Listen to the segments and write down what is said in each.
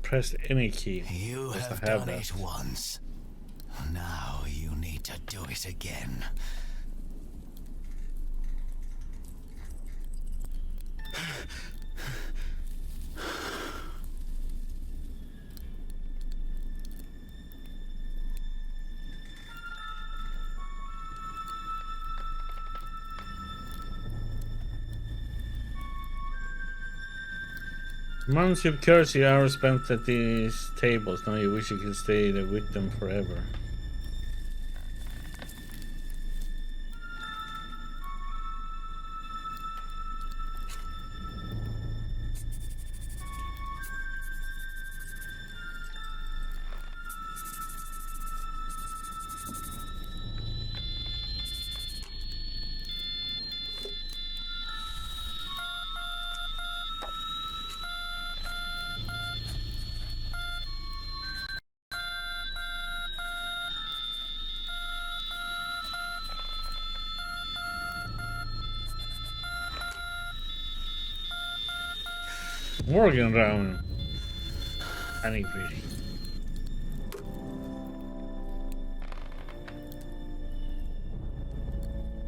pressed any key. You Yes, have I have done that. it once. Now you need to do it again. Months you've cursed your hours spent at these tables. Now you wish you could stay there with them forever. Morgan round. Panic breathing.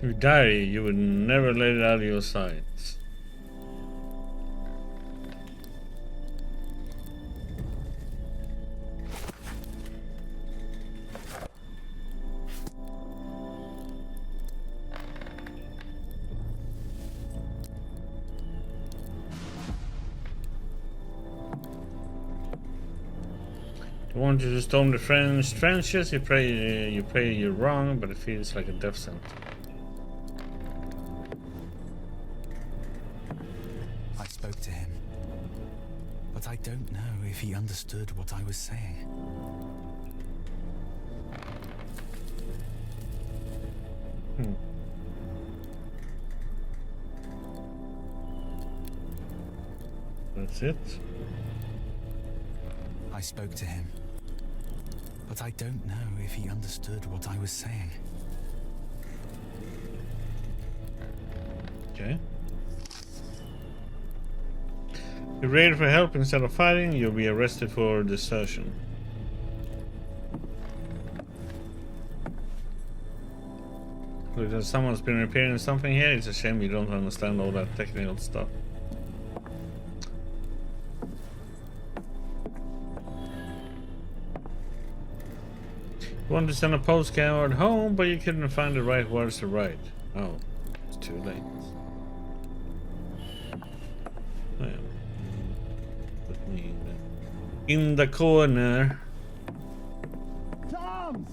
Your diary, you would never let it out of your sights. You want to storm the French trenches? You pray you're wrong, but it feels like a death sentence. I spoke to him, but I don't know if he understood what I was saying. That's it. I spoke to him, but I don't know if he understood what I was saying. Okay. You're ready for help instead of fighting, you'll be arrested for desertion. Looks like someone's been repairing something here. It's a shame you don't understand all that technical stuff. You wanted to send a postcard home, but you couldn't find the right words to write. Oh, it's too late. Oh, yeah. Put me in the corner. Tom's!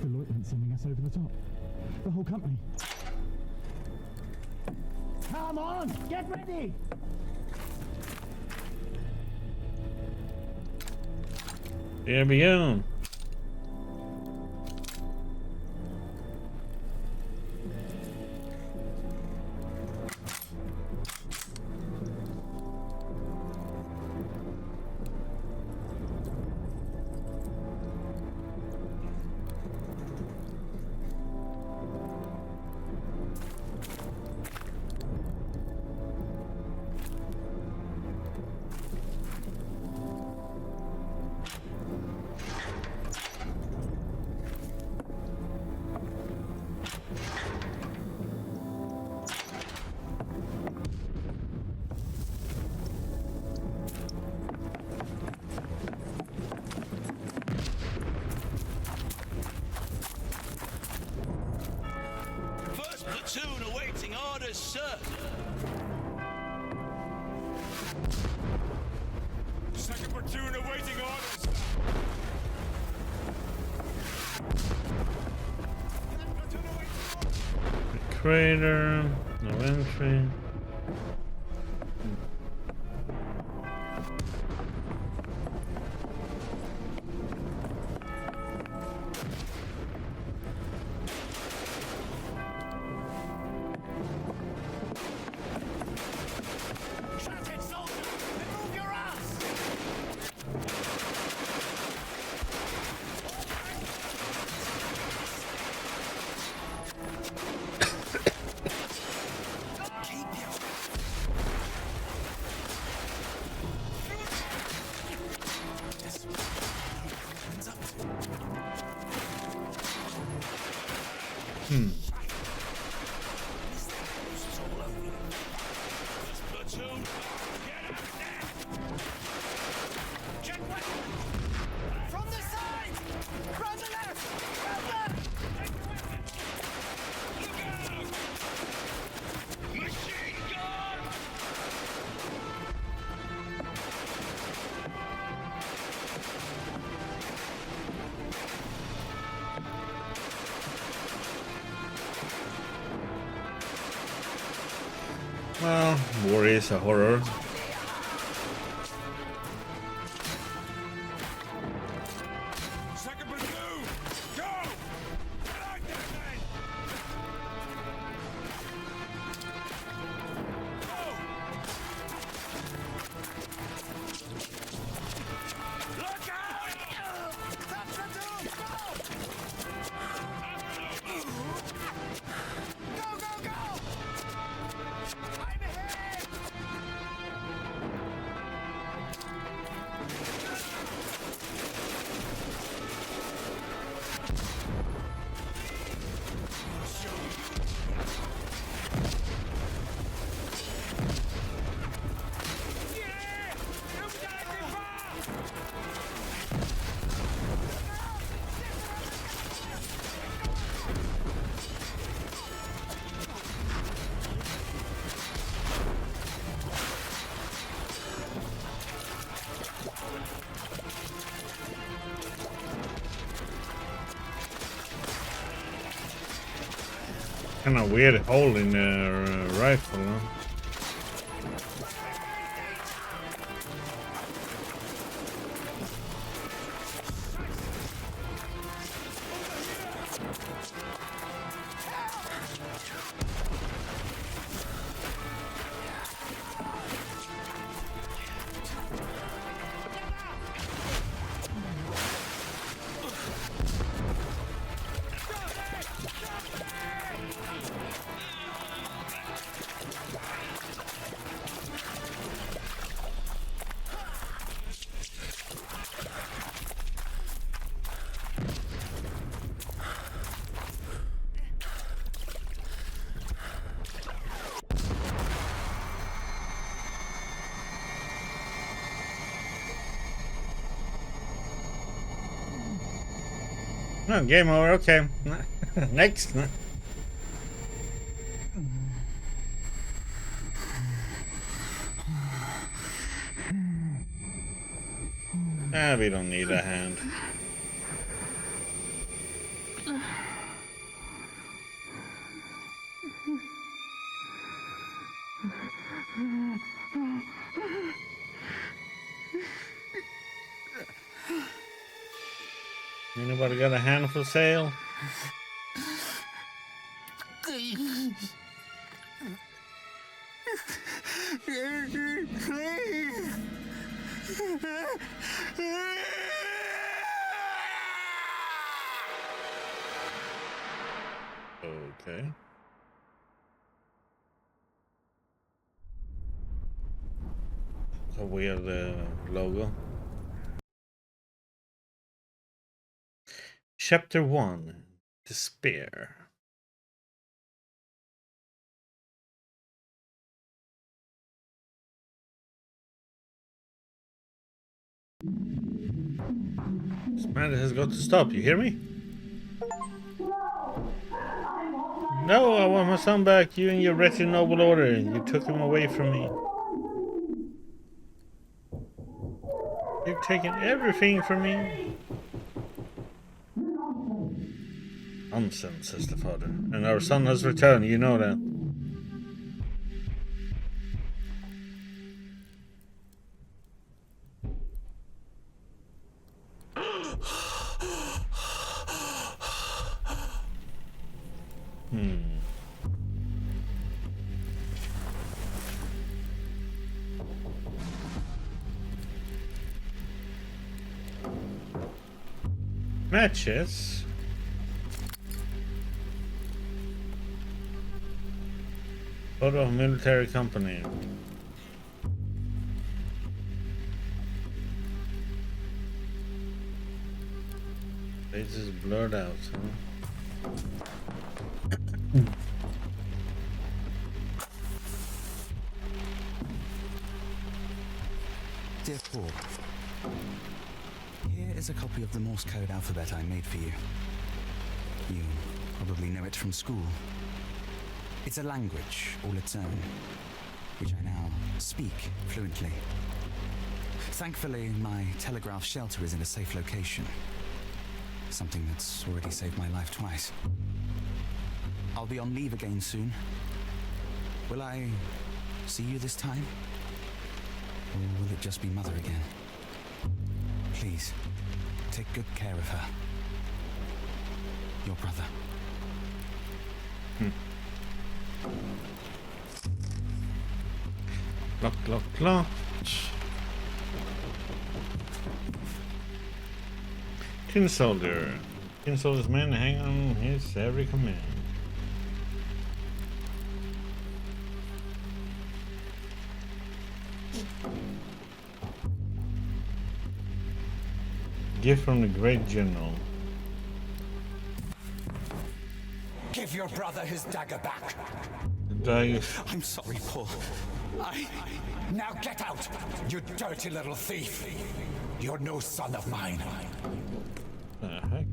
Deloitte went sending us over the top. The whole company. Come on! Get ready! Here we go. Platoon awaiting orders, sir. Second platoon awaiting orders. Crater, no entry. Keep Platoon, get up there! Check what? From the side! From the left! From left! Look out! Machine gun! Well, war is a horror. Second platoon, go! Like that, man! Go! Look out! Top platoon, go! Go, go, go! I'm ahead! Yeah! You guys are far! Kind of weird hole in the rifle, huh? Oh, game over. Okay. Next. Ah, we don't need a hand. Anybody got a hand for sale? Okay. A weird logo. Chapter 1. Despair. This man has got to stop. You hear me? No, I want my son back. You and your wretched noble order. You took him away from me. You've taken everything from me. Nonsense, says the father. And our son has returned, you know that. Matches. Photo of military company. Face is blurred out, huh? Dear Paul, here is a copy of the Morse code alphabet I made for you. You probably know it from school. It's a language all its own, which I now speak fluently. Thankfully, my telegraph shelter is in a safe location. Something that's already saved my life twice. I'll be on leave again soon. Will I see you this time? Or will it just be Mother again? Please, take good care of her. Your brother. Lock, lock, lock. Tin soldier. Tin soldier's men hang on his every command. Gift from the great general. Give your brother his dagger back. I'm sorry, Paul. Now get out, you dirty little thief. You're no son of mine. The heck?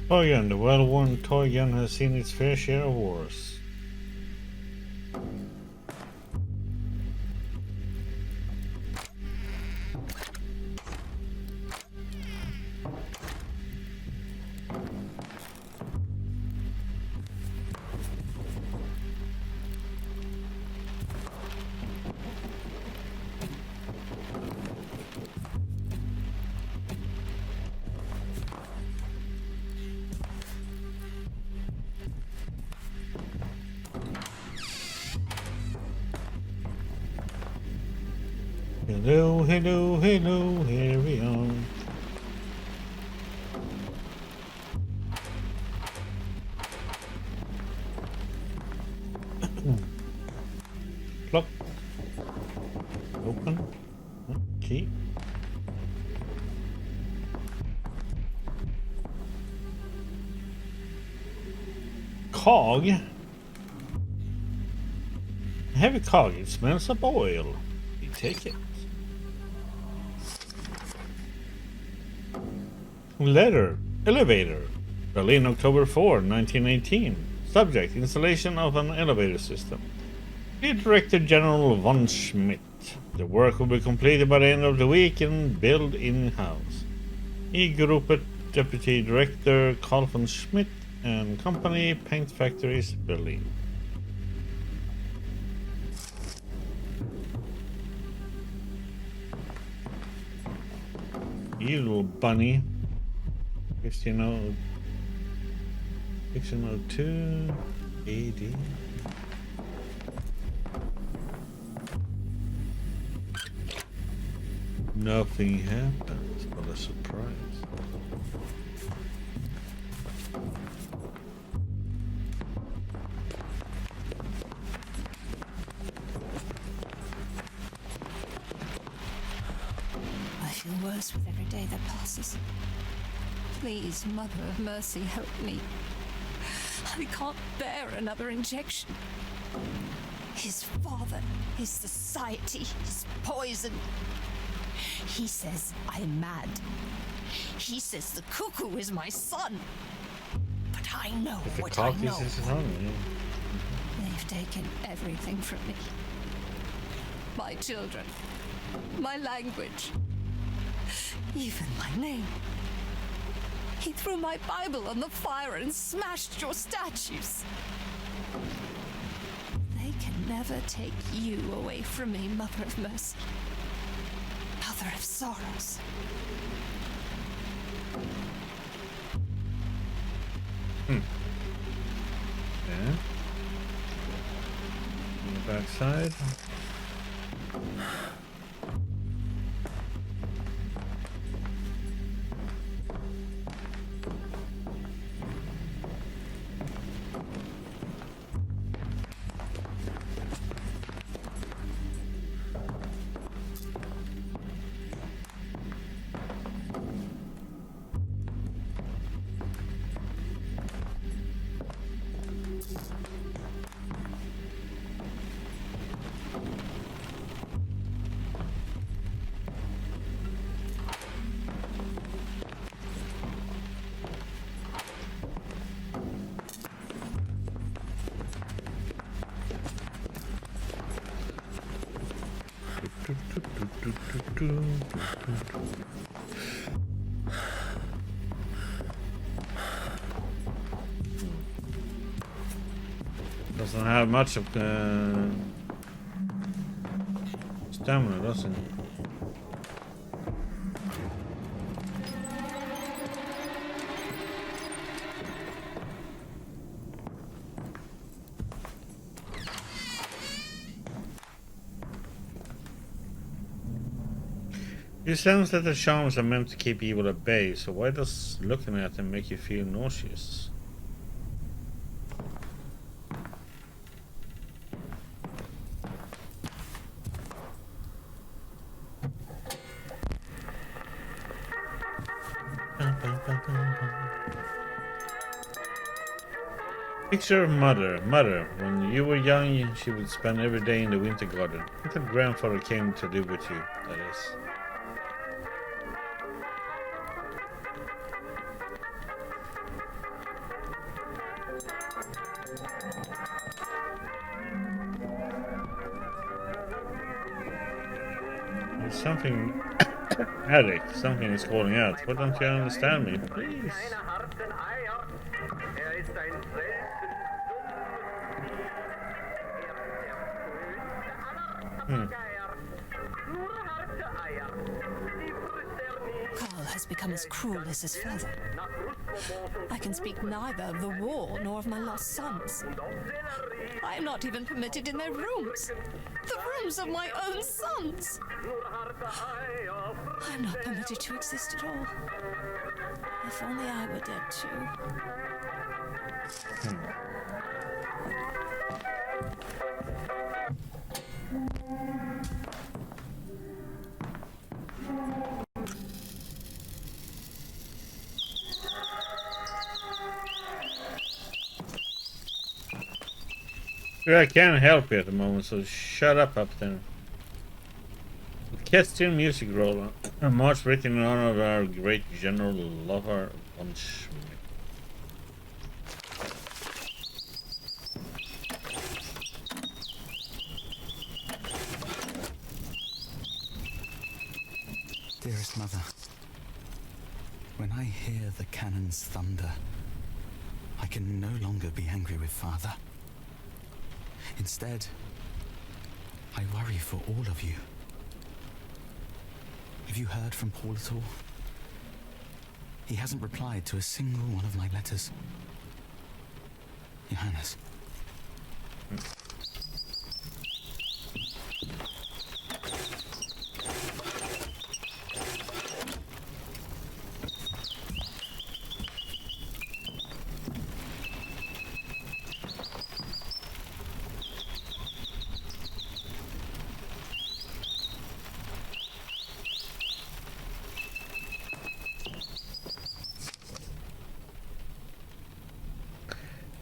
Toy gun. The well-worn toy gun has seen its fair share of wars. Hello, hello, hello, here we are. Lock. Open. Key. Cog. Heavy cog. It smells of oil. You take it. Letter. Elevator. Berlin, October 4, 1918. Subject. Installation of an elevator system. Dear Director General von Schmidt. The work will be completed by the end of the week and built in-house. E-Group Deputy Director Carl von Schmidt and Company, Paint Factories, Berlin. You little bunny. 1602 AD. Nothing happens. What a surprise. I feel worse with every day that passes. Please, Mother of Mercy, help me. I can't bear another injection. His father, his society, his poison. He says I'm mad. He says the cuckoo is my son. But I know what I know. They've taken everything from me. My children, my language, even my name. He threw my Bible on the fire and smashed your statues. They can never take you away from me, Mother of Mercy. Mother of Sorrows. Yeah. On the back side. Doesn't have much of stamina, does it? You sense that the charms are meant to keep evil at bay, so why does looking at them make you feel nauseous? Picture of Mother. Mother, when you were young, she would spend every day in the winter garden. Until grandfather came to live with you, that is. There's something... Attic, something is calling out. Why don't you understand me, please? Carl has become as cruel as his father. I can speak neither of the war nor of my lost sons. I am not even permitted in their rooms. The rooms of my own sons. I am not permitted to exist at all. If only I were dead too. I can't help you at the moment, so shut up there. Orchestral music roll, a march written in honor of our great general Lothar von Schmidt. Dearest Mother, when I hear the cannon's thunder, I can no longer be angry with Father. Instead, I worry for all of you. Have you heard from Paul at all? He hasn't replied to a single one of my letters. Johannes.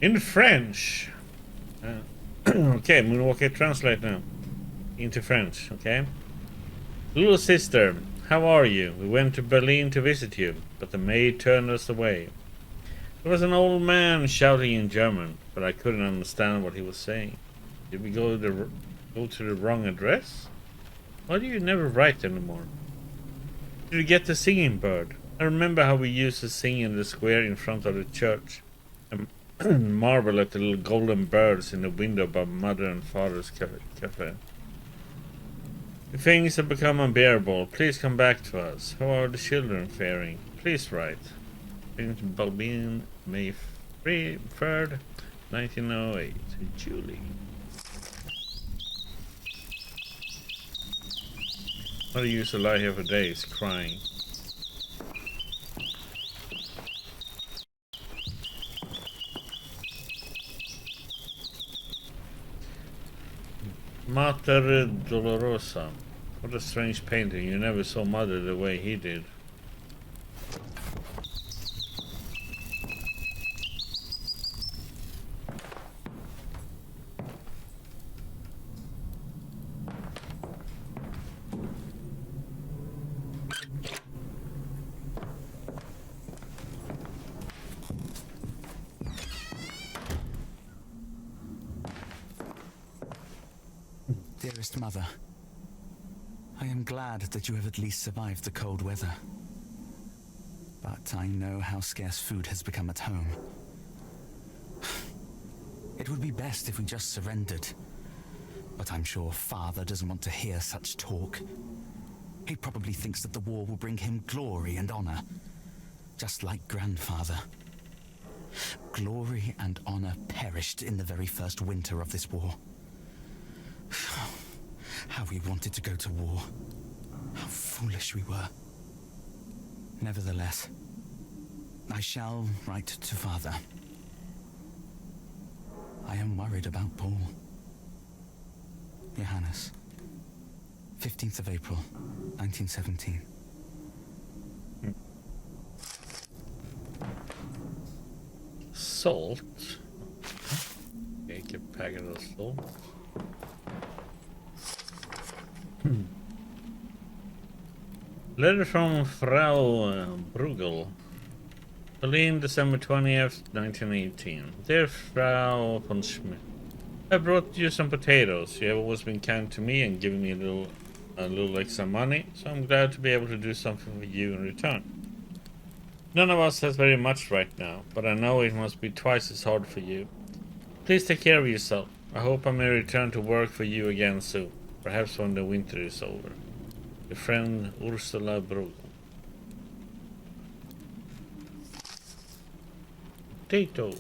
In French. Okay, Moonwalker, translate now. Into French, okay? Little sister, how are you? We went to Berlin to visit you, but the maid turned us away. There was an old man shouting in German, but I couldn't understand what he was saying. Did we go to the wrong address? Why do you never write anymore? Did you get the singing bird? I remember how we used to sing in the square in front of the church. And marvel at the little golden birds in the window above Mother and Father's cafe. If things have become unbearable, please come back to us. How are the children faring? Please write. Balbin, May 3rd, 1908. Julie. Mother used to lie here for days, crying. Mater Dolorosa. What a strange painting. You never saw Mother the way he did. Dearest Mother, I am glad that you have at least survived the cold weather. But I know how scarce food has become at home. It would be best if we just surrendered. But I'm sure Father doesn't want to hear such talk. He probably thinks that the war will bring him glory and honor. Just like Grandfather. Glory and honor perished in the very first winter of this war. How we wanted to go to war. How foolish we were. Nevertheless, I shall write to Father. I am worried about Paul. Johannes. 15th of April, 1917. Salt. Make a packet of salt. Letter from Frau Bruegel. Berlin, December 20th, 1918. Dear Frau von Schmidt, I brought you some potatoes. You have always been kind to me and given me a little extra money, so I'm glad to be able to do something for you in return. None of us has very much right now, but I know it must be twice as hard for you. Please take care of yourself. I hope I may return to work for you again soon, perhaps when the winter is over. Your friend Ursula Bruegel. Potatoes.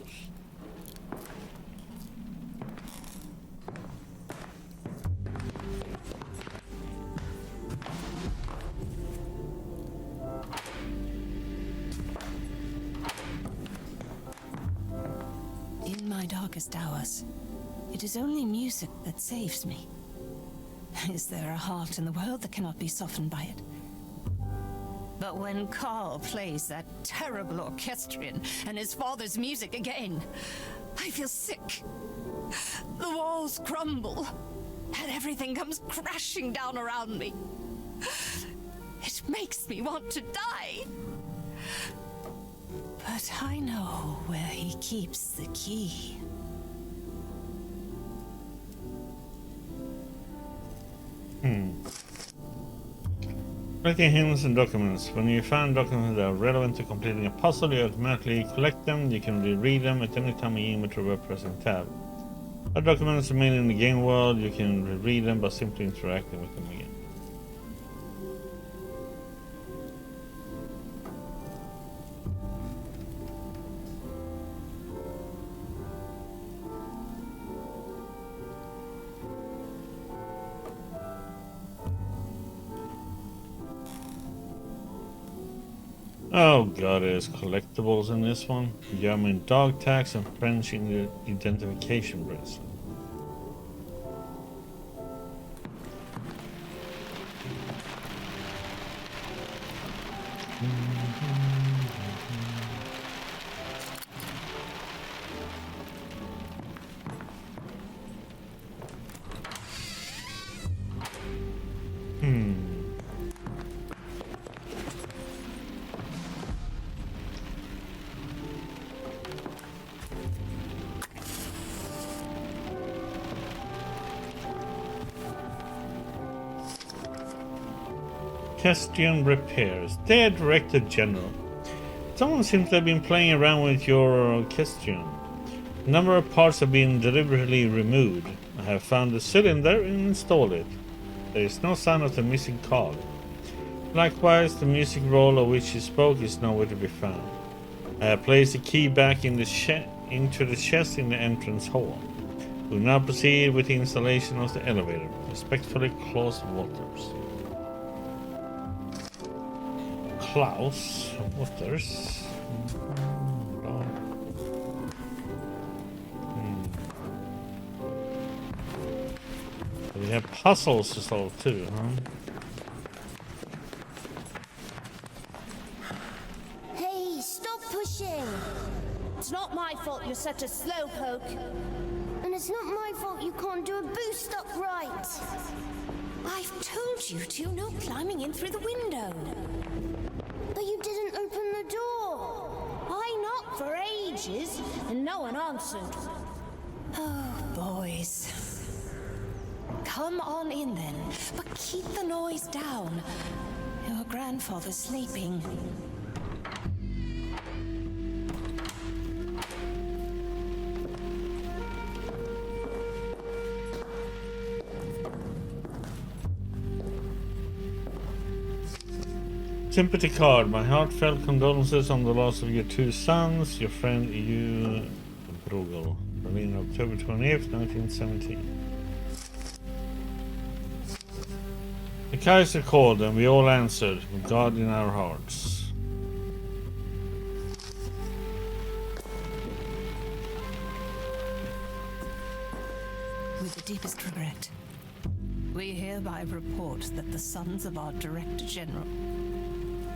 In my darkest hours, it is only music that saves me. Is there a heart in the world that cannot be softened by it? But when Carl plays that terrible orchestrion and his father's music again, I feel sick. The walls crumble, and everything comes crashing down around me. It makes me want to die. But I know where he keeps the key. Collecting hymns and documents. When you find documents that are relevant to completing a puzzle, you automatically collect them. You can reread them at any time you aim at the web present tab. Our documents remain in the game world. You can reread them by simply interacting with them again. Oh god, there's collectibles in this one. German dog tags and French identification bracelet. Question repairs. Dear Director General, someone seems to have been playing around with your question. A number of parts have been deliberately removed. I have found the cylinder and installed it. There is no sign of the missing cog. Likewise, the music roll of which you spoke is nowhere to be found. I have placed the key back in into the chest in the entrance hall. We will now proceed with the installation of the elevator. Respectfully, Klaus Walters. Klaus Waters. We have puzzles to solve too, huh? Hey, stop pushing! It's not my fault you're such a slowpoke. And it's not my fault you can't do a boost up right. I've told you to, no climbing in through the window. But you didn't open the door. I knocked for ages, and no one answered. Oh, boys. come on in then, but keep the noise down. Your grandfather's sleeping. Sympathy card. My heartfelt condolences on the loss of your two sons, your friend you Prologue. Berlin, October 28th, 1917. The Kaiser called and we all answered, with God in our hearts. With the deepest regret, we hereby report that the sons of our Director General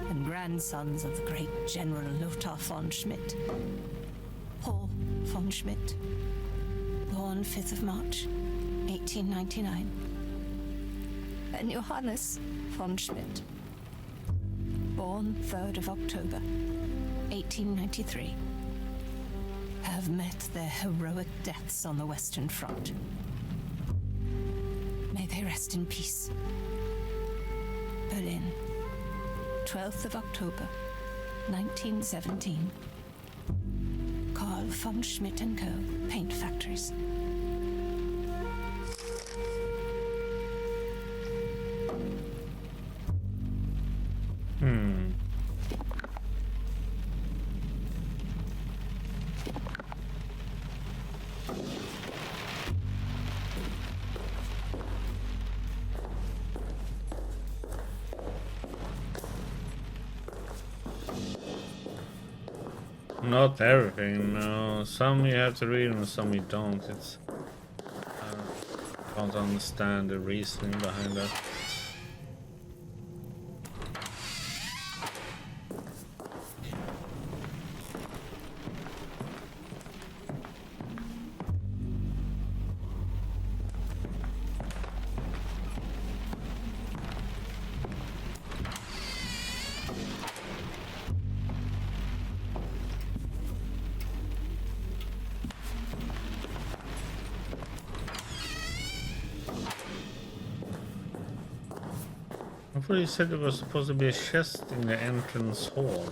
and grandsons of the great General Lothar von Schmidt, Paul von Schmidt, born 5th of March, 1899, and Johannes von Schmidt, born 3rd of October, 1893, have met their heroic deaths on the Western Front. May they rest in peace. Berlin, 12th of October, 1917. Carl von Schmidt & Co. Paint Factories. Not everything, no. Some you have to read and some you don't. It's I can't understand the reasoning behind that. I thought you said there was supposed to be a chest in the entrance hall.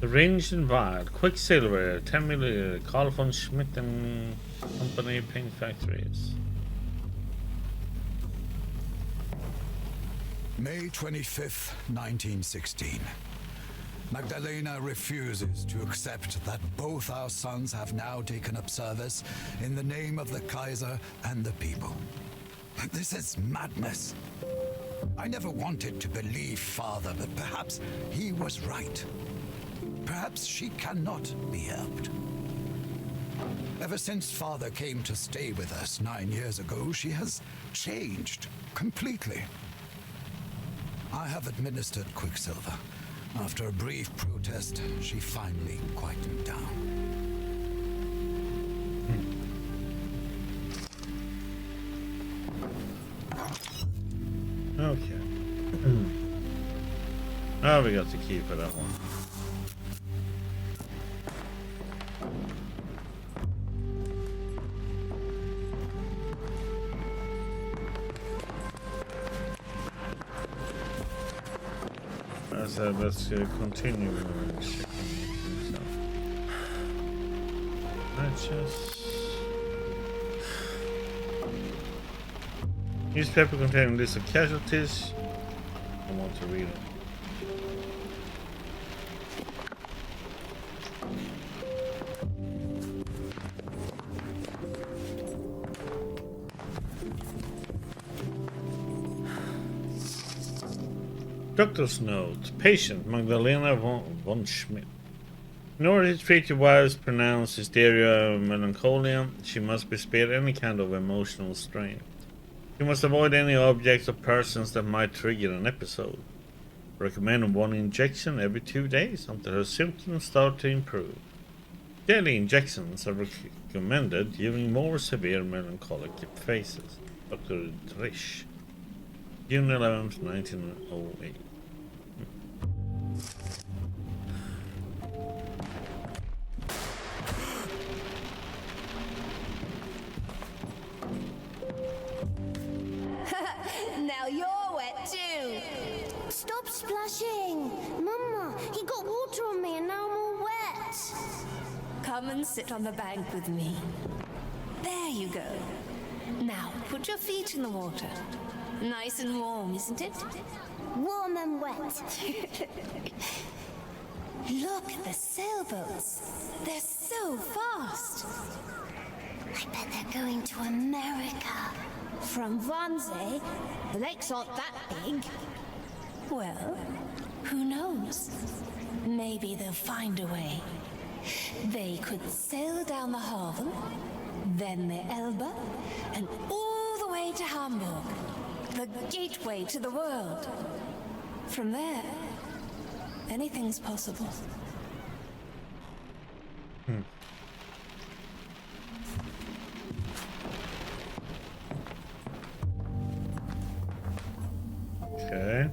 The range and wild. Quicksilver, 10 milliliter. Carl von Schmidt and Company Paint Factories. May 25th, 1916. Magdalena refuses to accept that both our sons have now taken up service in the name of the Kaiser and the people. This is madness. I never wanted to believe Father, but perhaps he was right. Perhaps she cannot be helped. Ever since Father came to stay with us 9 years ago, she has changed completely. I have administered Quicksilver. After a brief protest, she finally quietened down. Okay. Oh, we got the key for that one. Let's continue checking stuff. Matches. Newspaper containing list of casualties. I want to read it. Doctor's note. Patient Magdalena von Schmidt. In order to treat your wife's pronounced hysteria or melancholia, she must be spared any kind of emotional strain. You must avoid any objects or persons that might trigger an episode. Recommend one injection every 2 days until her symptoms start to improve. Daily injections are recommended during more severe melancholic phases. Dr. Drish, June 11th, 1908. Now you're wet too. Stop splashing. Mama, he got water on me and now I'm all wet. Come and sit on the bank with me. There you go. Now, put your feet in the water. Nice and warm, isn't it? Warm and wet. Look at the sailboats. They're so fast. I bet they're going to America. From Wannsee, the lakes aren't that big. Well, who knows? Maybe they'll find a way. They could sail down the Havel, then the Elbe, and all the way to Hamburg, the gateway to the world. From there, anything's possible. Okay.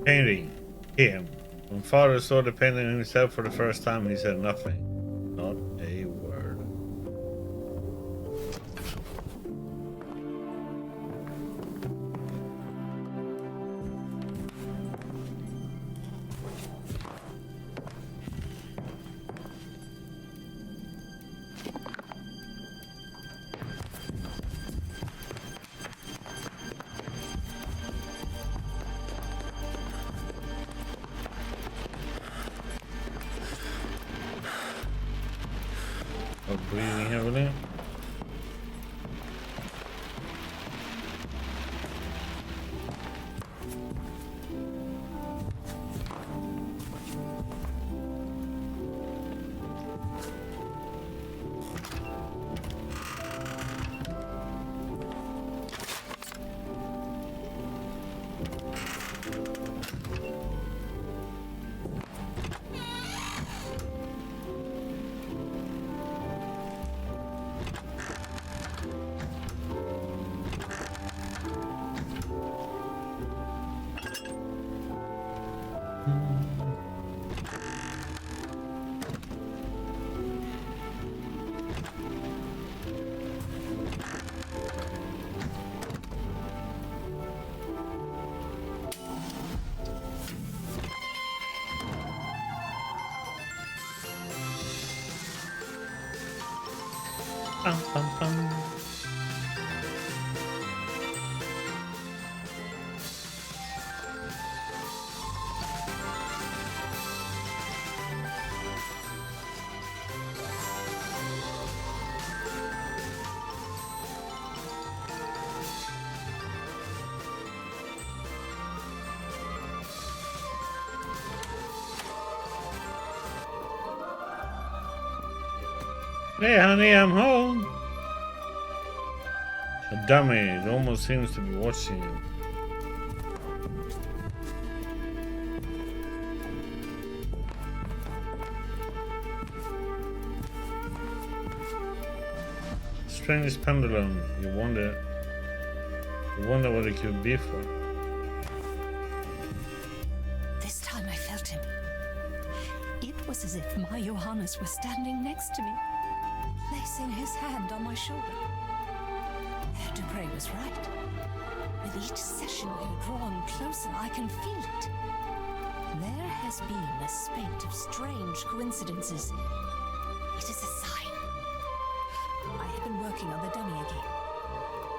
Painting. Him. When father saw the painting himself for the first time, he said nothing. Not a word. Breathing heavily. Bum, bum, bum. Hey honey, I'm home. A dummy, it almost seems to be watching you. Strange pendulum, you wonder what it could be for. This time I felt him. It was as if my Johannes was standing next to me, placing his hand on my shoulder. Herr Dupre was right. With each session we are drawing closer, I can feel it. There has been a spate of strange coincidences. It is a sign. I have been working on the dummy again.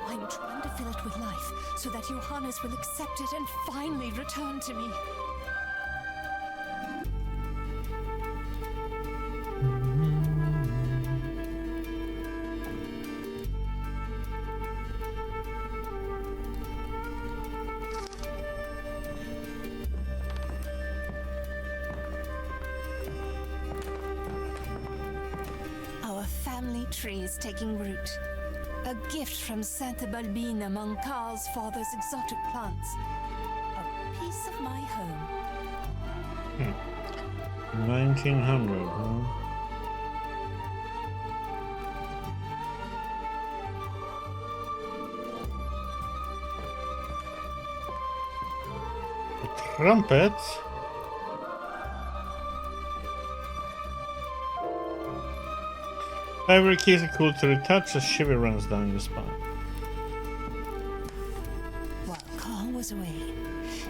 I'm trying to fill it with life so that Johannes will accept it and finally return to me. Our family tree is taking root. A gift from Sainte Balbine among Karl's father's exotic plants. A piece of my home. 1900, huh? trumpet. Every keys are cool to the touch, a shiver runs down your spine. While Carl was away,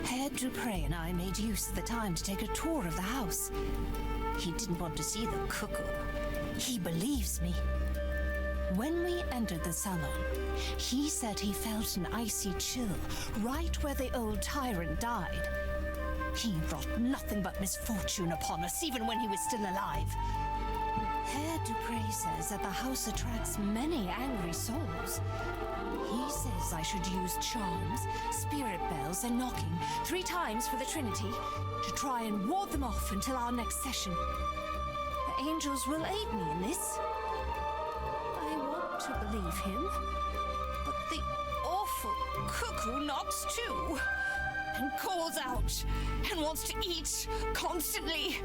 Herr Dupre and I made use of the time to take a tour of the house. He didn't want to see the cuckoo. He believes me. When we entered the salon, he said he felt an icy chill right where the old tyrant died. He brought nothing but misfortune upon us, even when he was still alive. Herr Dupre says that the house attracts many angry souls. He says I should use charms, spirit bells, and knocking 3 times for the Trinity to try and ward them off until our next session. The angels will aid me in this. I want to believe him, but the awful cuckoo knocks too, and calls out, and wants to eat constantly.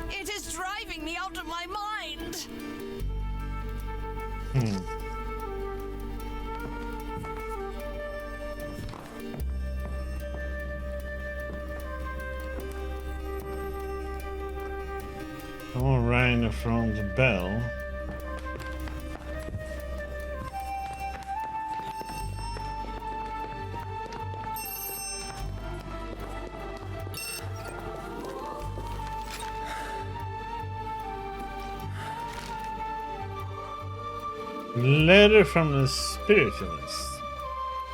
It is driving me out of my mind. Someone rang from the bell. Letter from the spiritualist.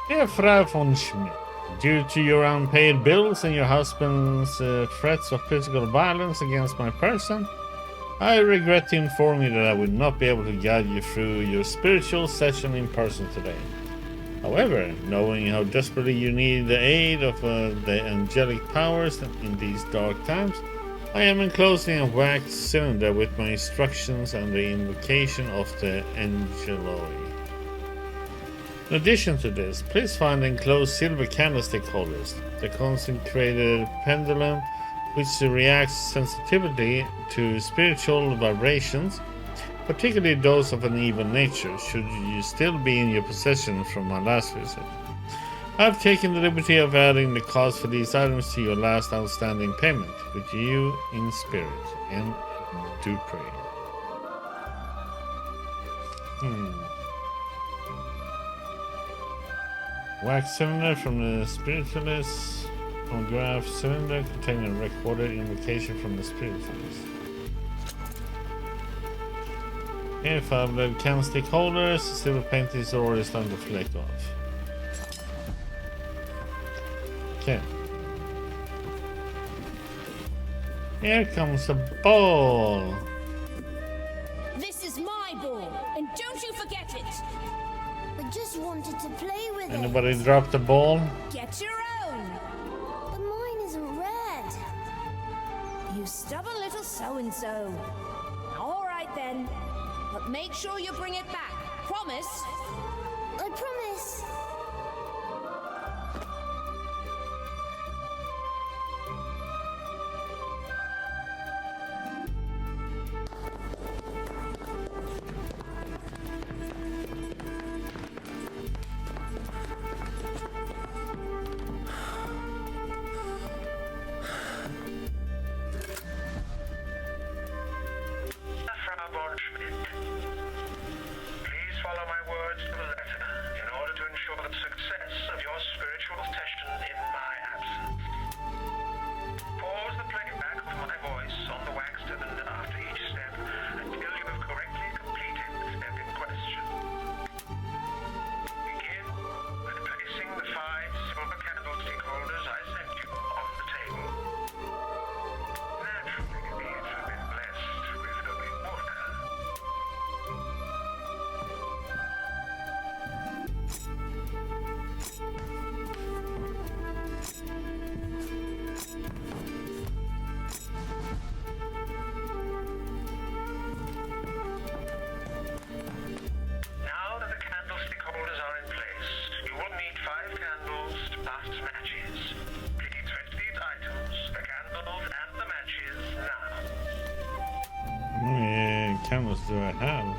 Dear Frau von Schmidt, due to your unpaid bills and your husband's threats of physical violence against my person, I regret to inform you that I will not be able to guide you through your spiritual session in person today. However, knowing how desperately you need the aid of the angelic powers in these dark times, I am enclosing a wax cylinder with my instructions and the invocation of the Angeloi. In addition to this, please find enclosed silver candlestick holders, the consecrated pendulum which reacts sensitively to spiritual vibrations, particularly those of an evil nature, should you still be in your possession from my last visit. I have taken the liberty of adding the cost for these items to your last outstanding payment, with you in spirit, and do pray. Wax cylinder from the spiritualist. Phonograph cylinder containing a recorded invocation from the spiritualist. Here, 5 lead candlestick holders. Silver paint is already starting to flake off. Okay. Here comes a ball. This is my ball, and don't you forget it. I just wanted to play with it. Anybody drop the ball? Get your own. But mine isn't red. You stubborn little so-and-so. All right then, but make sure you bring it back. Promise? I promise. Frau von Schmidt, please follow my words to the letter in order to ensure the success of your spiritual session in my absence. Pause the playback of my voice on the wax cylinder after each step until you have correctly completed the step in question. Begin with placing the 5 silver candlestick holders I sent you on the table. Naturally, these have been blessed with holy water. Now that the candlestick holders are in place, you will need 5 candles to pass matches. Please fetch these items, the candles and the matches, now. How many candles do I have?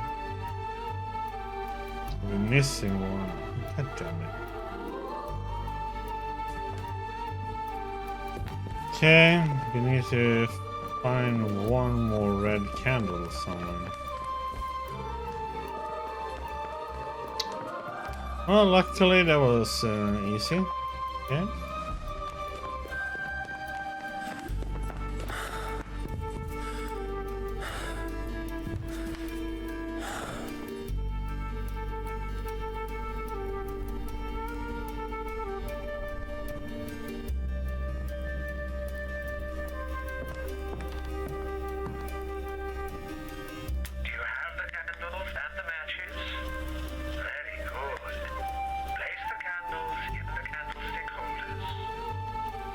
We're missing one. God damn it. Okay, we need to find one more red candle somewhere. Well, luckily that was easy. Okay. Do you have the candles and the matches? Very good. Place the candles in the candlestick holders.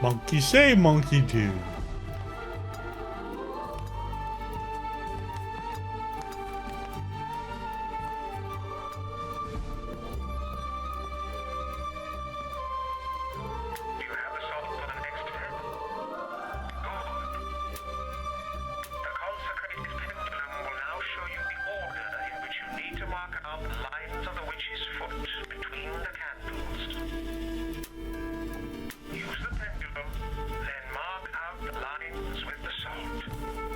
Monkey say, monkey do. Do you have the salt for the next step? Good. The consecrated pendulum will now show you the order in which you need to mark out the lines of the witch's foot between the candles. Use the pendulum, then mark out the lines with the salt.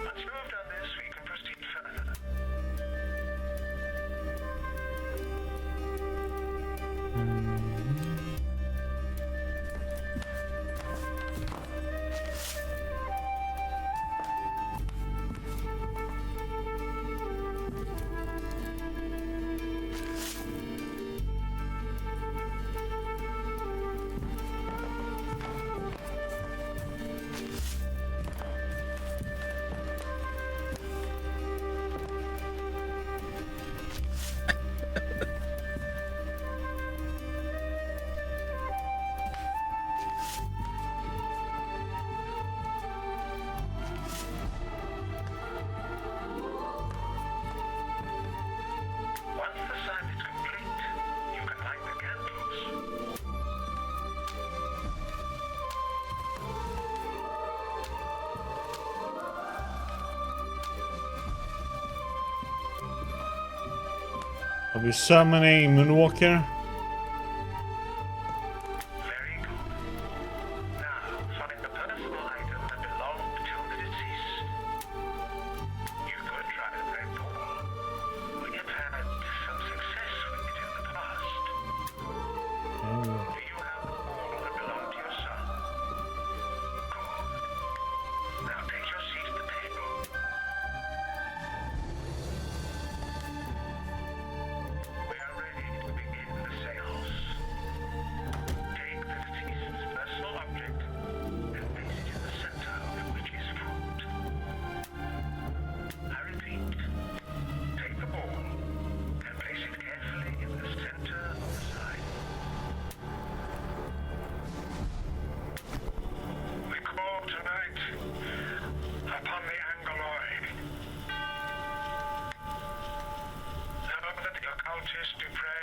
Once you have done this, we can proceed further. Once the sign is complete, you can light the candles. Are we summoning Moonwalker? Very good. Now, find the personal item that belonged to the deceased. You could try the red ball. We have had some success with it in the past. Do you have the ball that belonged to your son? Good. Now take your seat at the table. We are ready to begin the seance. Take the deceased's personal object and place it in the center of the witch's foot. I repeat, take the ball and place it carefully in the center of the sign. We call tonight upon the Angeloi. Know that the occultist Dupre,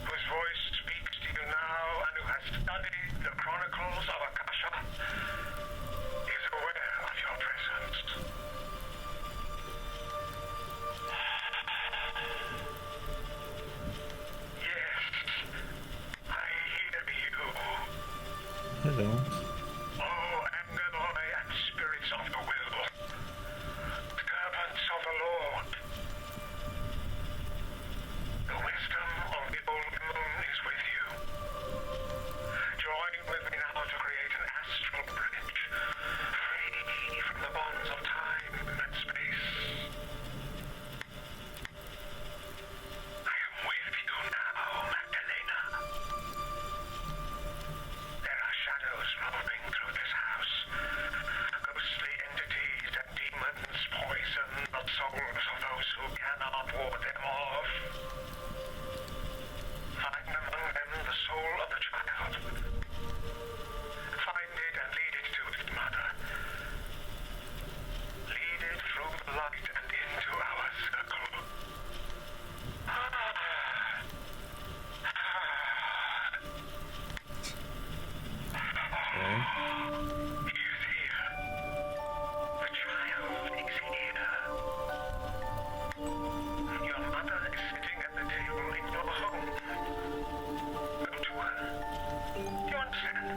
whose voice speaks to you now and who has studied the chronicles of Akasha, is aware of your presence. Yes, I hear you. Hello. Oh, Angeloi and spirits of the will, servants of the Lord. The wisdom of the old moon is with you. Join with me now to create an astral bridge, free from the bonds of time and space. I am with you now, Magdalena. There are shadows moving through this house. Ghostly entities and demons poison the souls of those who cannot ward them off. Find among them the soul of the child. Find it and lead it to its mother. Lead it through the light and into our circle. He is here. The child is here. Your mother is sitting at the table in your home. Go to her. Do you understand?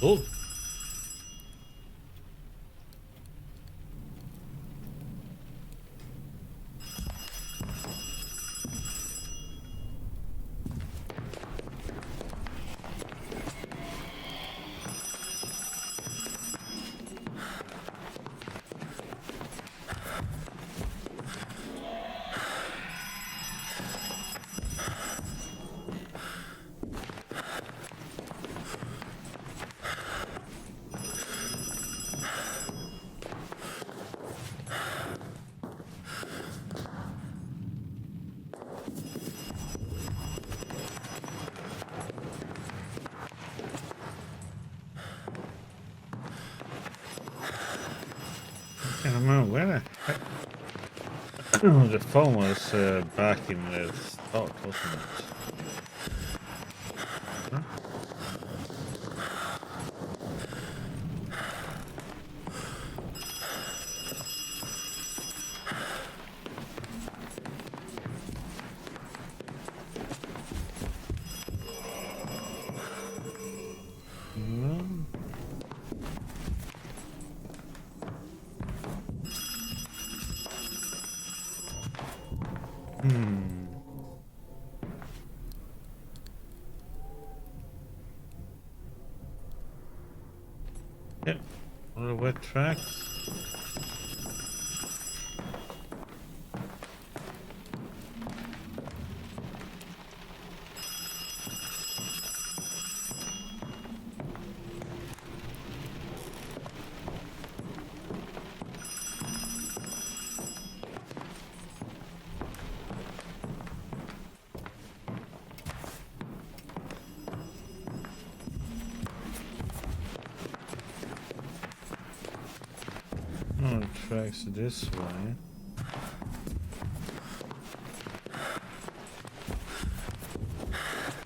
Cool. I don't know where the phone was back in the start, wasn't it? Huh? No. Yep, all the wet tracks. Oh, it tracks this way.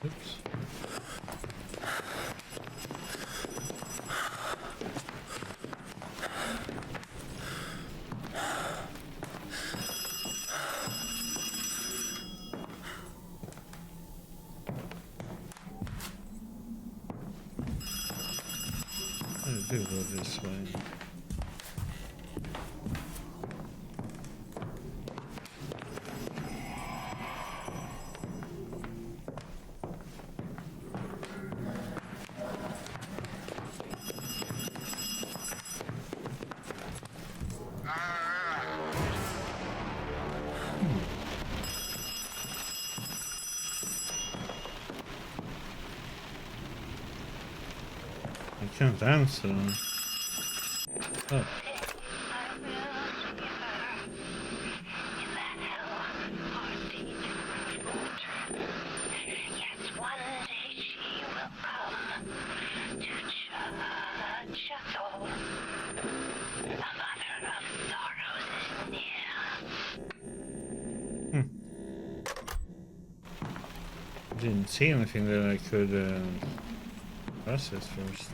Oops. I do go this way. I can't answer. Oh. Didn't see anything that I could process first.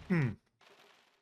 Hmm.